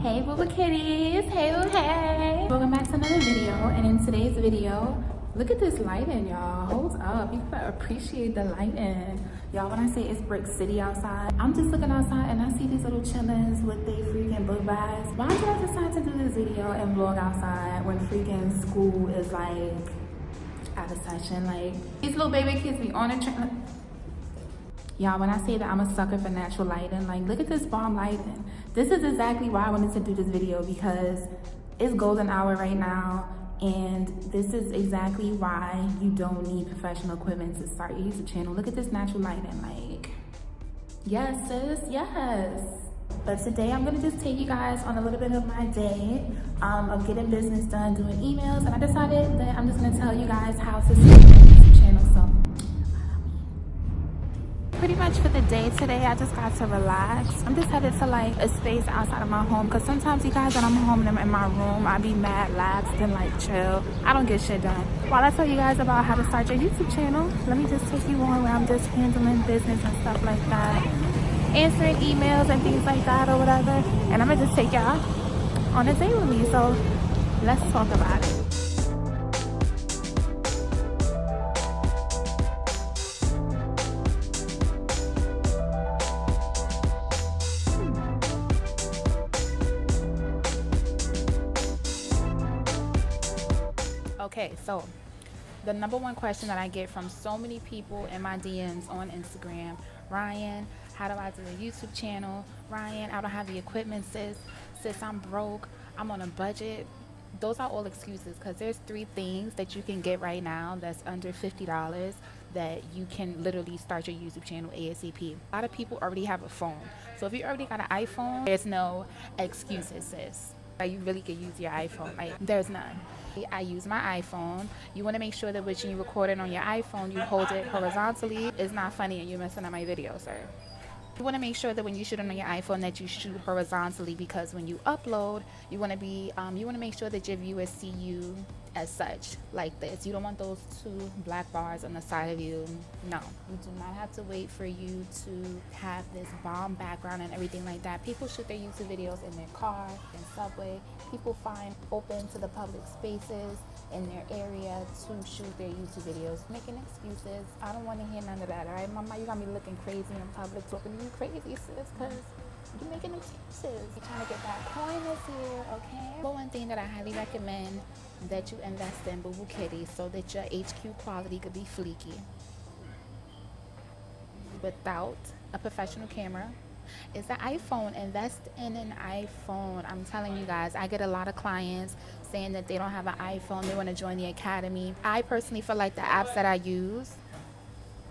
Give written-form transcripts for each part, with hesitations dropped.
Hey BooBoo Kittys, hey boo hey. Welcome back to another video, and in today's video, look at this lighting, y'all. Hold up, you gotta appreciate the lighting. Y'all, when I say it's Brick City outside, I'm just looking outside and I see these little chillins with their freaking book bags. Why did I decide to do this video and vlog outside when freaking school is like out of session? Like, these little baby kids be on a train. Y'all, when I say that I'm a sucker for natural lighting, like look at this bomb lighting. This is exactly why I wanted to do this video, because it's golden hour right now, and this is exactly why you don't need professional equipment to start your YouTube channel. Look at this natural lighting, like, yes sis, yes. But today I'm gonna just take you guys on a little bit of my day of getting business done, doing emails, and I decided that I'm just gonna tell you guys how to start your YouTube channel. So pretty much for the day today, I just got to relax. I'm just headed to like a space outside of my home, because sometimes you guys, when I'm home and I'm in my room, I be mad laxed and like chill. I don't get shit done. While I tell you guys about how to start your YouTube channel, let me just take you on where I'm just handling business and stuff like that, answering emails and things like that or whatever, and I'm gonna just take y'all on a day with me. So let's talk about it. Okay, so the number one question that I get from so many people in my DMs on Instagram: Ryan, how do I do a YouTube channel? Ryan, I don't have the equipment, sis. Sis, I'm broke. I'm on a budget. Those are all excuses, because there's 3 things that you can get right now that's under $50 that you can literally start your YouTube channel ASAP. A lot of people already have a phone. So if you already got an iPhone, there's no excuses, sis. You really could use your iPhone. Like, there's none. I use my iPhone. You want to make sure that when you record it on your iPhone, you hold it horizontally. It's not funny and you're messing up my video, sir. You want to make sure that when you shoot it on your iPhone that you shoot horizontally, because when you upload, you want to make sure that your viewers see you as such, like this. You don't want those 2 black bars on the side of you. No, you do not have to wait for you to have this bomb background and everything like that. People shoot their YouTube videos in their car, in subway. People find open to the public spaces in their area to shoot their YouTube videos, making excuses. I don't want to hear none of that, all right? Mama, you got me looking crazy in public, talking to you crazy, sis, because you're making excuses. You're trying to get that coin this year, okay? But one thing that I highly recommend that you invest in BooBoo Kittys, so that your HQ quality could be fleeky without a professional camera, is the iPhone. Invest in an iPhone. I'm telling you guys, I get a lot of clients saying that they don't have an iPhone, they want to join the academy. I personally feel like the apps that I use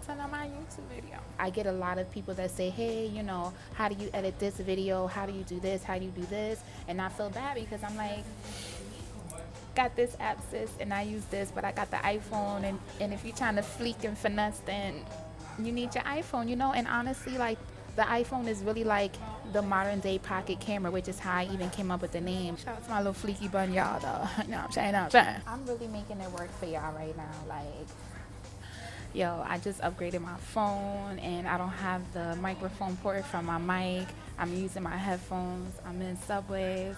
turn on my YouTube video. I get a lot of people that say, hey, you know, how do you edit this video? How do you do this? How do you do this? And I feel bad, because I'm like, got this app, sis, and I use this, but I got the iPhone, and if you're trying to fleek and finesse, then you need your iPhone, you know. And honestly, like, the iPhone is really like the modern day pocket camera, which is how I even came up with the name. Shout out to my little fleeky bun, y'all, though. You know what I'm saying? I'm really making it work for y'all right now. Like, yo, I just upgraded my phone, and I don't have the microphone port from my mic. I'm using my headphones. I'm in subways.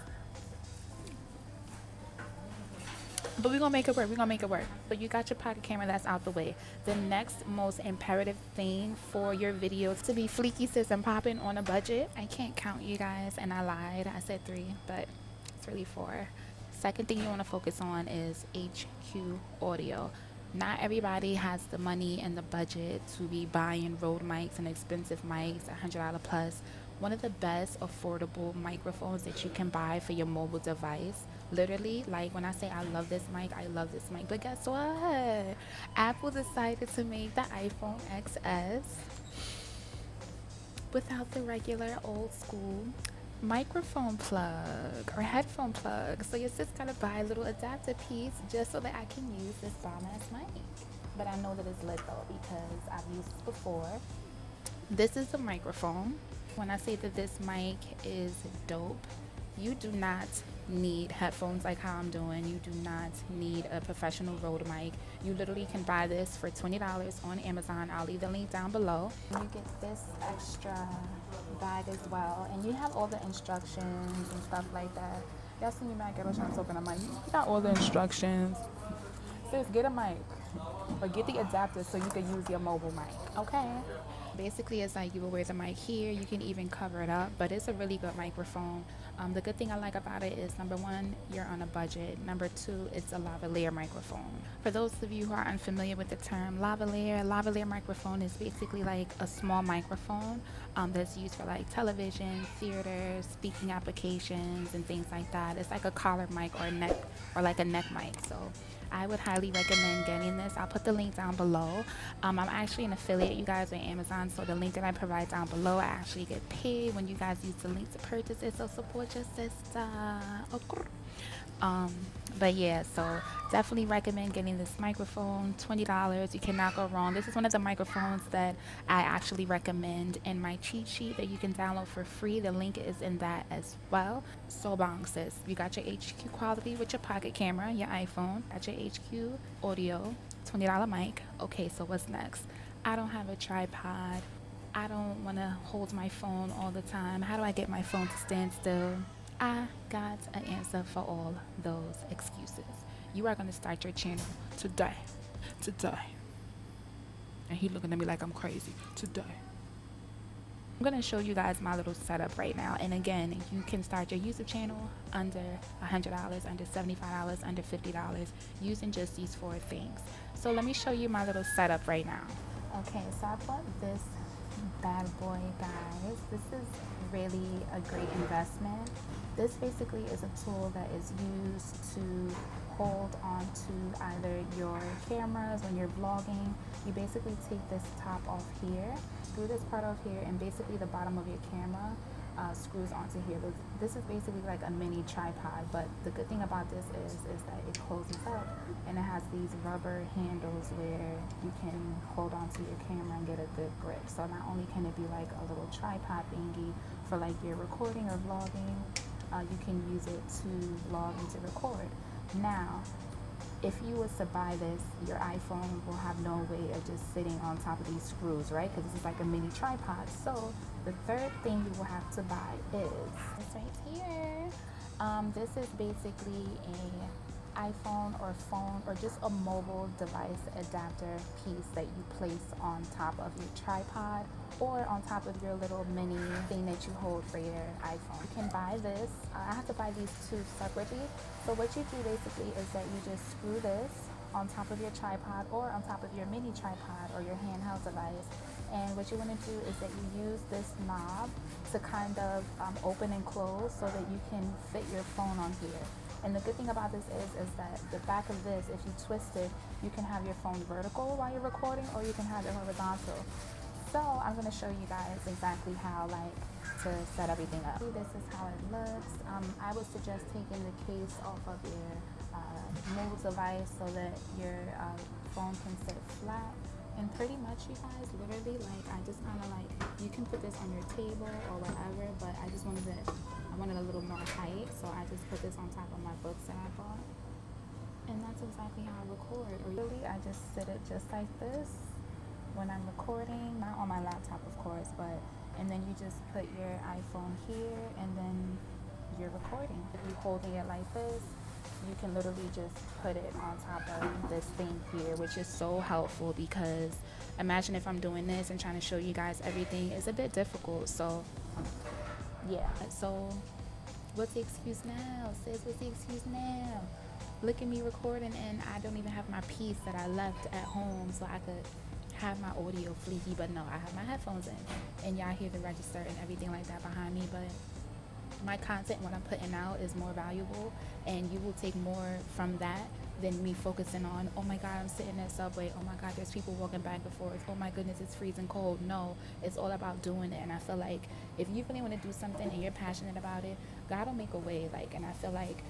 But we're gonna make it work. We're gonna make it work. But you got your pocket camera, that's out the way. The next most imperative thing for your videos to be fleeky, sis, and popping on a budget. I can't count, you guys, and I lied. I said 3, but it's really 4. Second thing you want to focus on is HQ audio. Not everybody has the money and the budget to be buying Rode mics and expensive mics, $100 plus. One of the best affordable microphones that you can buy for your mobile device. Literally, like, when I say I love this mic, I love this mic. But guess what? Apple decided to make the iPhone XS without the regular old school microphone plug or headphone plug. So your sis gotta buy a little adapter piece just so that I can use this bomb ass mic. But I know that it's lit though, because I've used it before. This is the microphone. When I say that this mic is dope, you do not need headphones like how I'm doing. You do not need a professional Rode mic. You literally can buy this for $20 on Amazon. I'll leave the link down below. You get this extra bag as well, and you have all the instructions and stuff like that. Y'all see me, Matt Ghetto, trying to open a mic. You got all the instructions. Sis, get a mic. Or get the adapter so you can use your mobile mic, okay? Basically, it's like you will wear the mic here. You can even cover it up, but it's a really good microphone. The good thing I like about it is, number one, you're on a budget. Number two, it's a lavalier microphone. For those of you who are unfamiliar with the term lavalier microphone is basically like a small microphone that's used for like television, theater, speaking applications, and things like that. It's like a collar mic or a neck or like a neck mic. So I would highly recommend getting this. I'll put the link down below. I'm actually an affiliate, you guys, with Amazon, so the link that I provide down below, I actually get paid when you guys use the link to purchase it, so support your sister. But yeah, so definitely recommend getting this microphone. $20, you cannot go wrong. This is one of the microphones that I actually recommend in my cheat sheet that you can download for free. The link is in that as well. So bong, sis, you got your HQ quality with your pocket camera, your iPhone, got your HQ audio, $20 mic. Okay, so what's next? I don't have a tripod. I don't want to hold my phone all the time. How do I get my phone to stand still? I got an answer for all those excuses. You are going to start your channel today. And he looking at me like I'm crazy. Today. I'm going to show you guys my little setup right now. And again, you can start your YouTube channel under $100, under $75, under $50 using just these 4 things. So let me show you my little setup right now. Okay, so I bought this bad boy, guys. This is really a great investment. This basically is a tool that is used to hold on to either your cameras when you're vlogging. You basically take this top off here, screw this part off here, and basically the bottom of your camera screws onto here. This is basically like a mini tripod, but the good thing about this is that it closes up and it has these rubber handles where you can hold onto your camera and get a good grip. So not only can it be like a little tripod thingy for like your recording or vlogging, you can use it to vlog and to record. Now, if you was to buy this, your iPhone will have no way of just sitting on top of these screws, right? Because this is like a mini tripod. So the third thing you will have to buy is this right here. This is basically a iPhone or phone or just a mobile device adapter piece that you place on top of your tripod or on top of your little mini thing that you hold for your iPhone. You can buy this. I have to buy these 2 separately. So what you do basically is that you just screw this on top of your tripod or on top of your mini tripod or your handheld device. And what you want to do is that you use this knob to kind of open and close so that you can fit your phone on here. And the good thing about this is that the back of this, if you twist it, you can have your phone vertical while you're recording, or you can have it horizontal. So I'm going to show you guys exactly how to set everything up. This is how it looks. I would suggest taking the case off of your mobile device so that your phone can sit flat. And pretty much, you guys, literally, I just kind of you can put this on your table or whatever, but I wanted a little more height, so I just put this on top of my books that I bought. And that's exactly how I record. Or really, I just sit it just like this when I'm recording, not on my laptop, of course, and then you just put your iPhone here, and then you're recording. If you're holding it like this, you can literally just put it on top of this thing here, which is so helpful because imagine if I'm doing this and trying to show you guys everything. It's a bit difficult. So yeah, so what's the excuse now, sis? What's the excuse now? Look at me recording and I don't even have my piece that I left at home so I could have my audio fleeky, but no, I have my headphones in and y'all hear the register and everything like that behind me. But my content, what I'm putting out, is more valuable, and you will take more from that than me focusing on, oh my God, I'm sitting at Subway, oh my God, there's people walking back and forth, oh my goodness, it's freezing cold. No, it's all about doing it. And I feel like if you really want to do something and you're passionate about it, God will make a way. And I feel like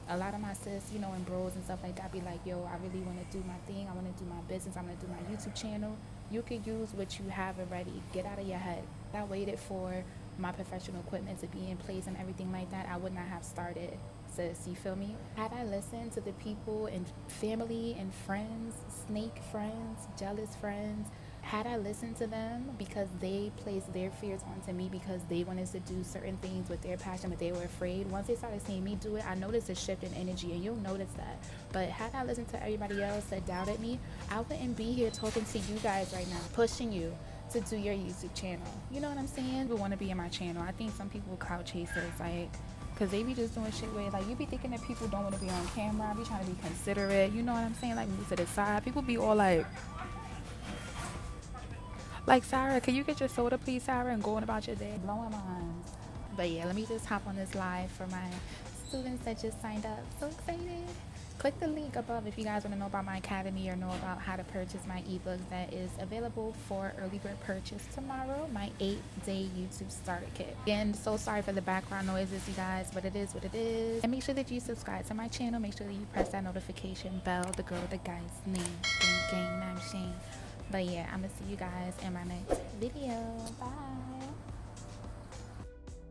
a lot of my sis, and bros and stuff like that be like, yo, I really want to do my thing, I want to do my business, I want to do my YouTube channel. You could use what you have already. Get out of your head. I waited for my professional equipment to be in place and everything like that, I would not have started, sis. You feel me? Had I listened to the people and family and friends, snake friends, jealous friends, Had I listened to them because they placed their fears onto me because they wanted to do certain things with their passion, but they were afraid, once they started seeing me do it, I noticed a shift in energy, and you'll notice that. But had I listened to everybody else that doubted me, I wouldn't be here talking to you guys right now, pushing you to do your YouTube channel. You know what I'm saying? People want to be in my channel. I think some people clout chasers, like, because they be just doing shit where, like, you be thinking that people don't want to be on camera, be trying to be considerate, you know what I'm saying? Like, move to the side. People be all like, Sarah, can you get your soda, please, Sarah, and going about your day? Blowing minds. But yeah, let me just hop on this live for my students that just signed up. So excited. Click the link above if you guys want to know about my academy or know about how to purchase my ebook that is available for early bird purchase tomorrow, my 8-day YouTube starter kit. Again, so sorry for the background noises, you guys, but it is what it is. And make sure that you subscribe to my channel. Make sure that you press that notification bell. The girl, the guy's name. Gang, gang, I'm Shane. But yeah, I'm gonna see you guys in my next video. Bye.